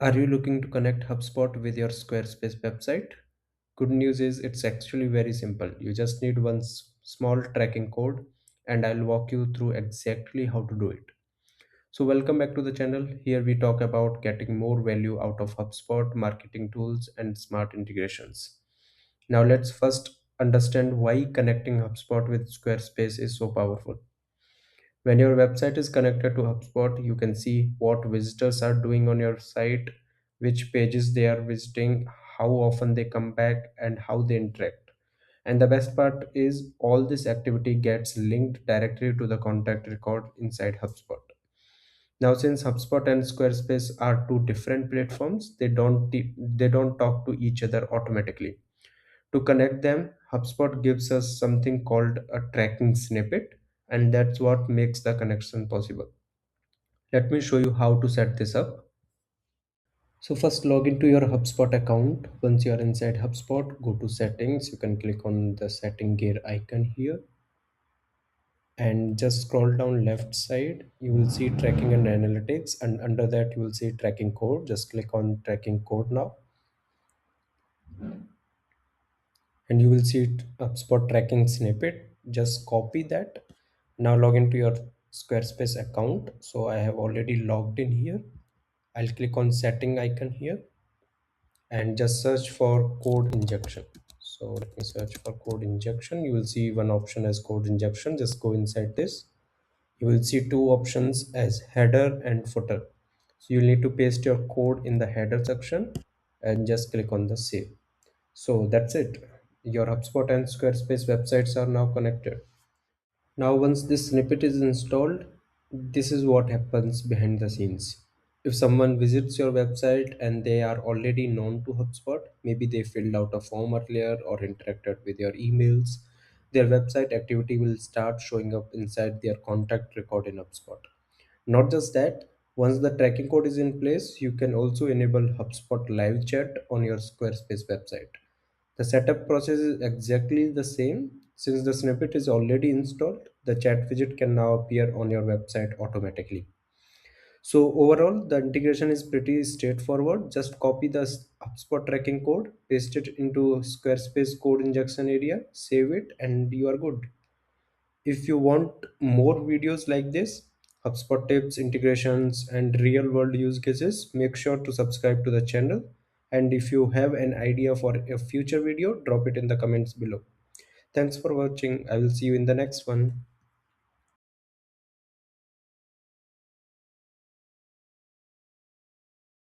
Are you looking to connect HubSpot with your Squarespace website? Good news is it's actually very simple. You just need one small tracking code, and I'll walk you through exactly how to do it. So, welcome back to the channel. Here we talk about getting more value out of HubSpot, marketing tools, and smart integrations. Now, let's first understand why connecting HubSpot with Squarespace is so powerful. When your website is connected to HubSpot, you can see what visitors are doing on your site, which pages they are visiting, how often they come back, and how they interact. And the best part is all this activity gets linked directly to the contact record inside HubSpot. Now, since HubSpot and Squarespace are two different platforms, they don't talk to each other automatically. To connect them, HubSpot gives us something called a tracking snippet, and that's what makes the connection possible. Let me show you how to set this up. So first log into your HubSpot account. Once you are inside HubSpot, go to settings. You can click on the setting gear icon here and just scroll down left side. You will see tracking and analytics, and under that you will see tracking code. Just click on tracking code now, and you will see HubSpot tracking snippet. Just copy that. Now log into your Squarespace account. So I have already logged in here. I'll click on setting icon here and just search for code injection. So let me search for code injection. You will see one option as code injection. Just go inside this. You will see two options as header and footer. So you'll need to paste your code in the header section and just click on the save. So that's it. Your HubSpot and Squarespace websites are now connected. Now, once this snippet is installed, this is what happens behind the scenes. If someone visits your website and they are already known to HubSpot, maybe they filled out a form earlier or interacted with your emails, their website activity will start showing up inside their contact record in HubSpot. Not just that, once the tracking code is in place, you can also enable HubSpot live chat on your Squarespace website. The setup process is exactly the same. Since the snippet is already installed, the chat widget can now appear on your website automatically. So overall, the integration is pretty straightforward. Just copy the HubSpot tracking code, paste it into Squarespace code injection area, save it, and you are good. If you want more videos like this, HubSpot tips, integrations, and real world use cases, make sure to subscribe to the channel. And if you have an idea for a future video, drop it in the comments below. Thanks for watching. I will see you in the next one.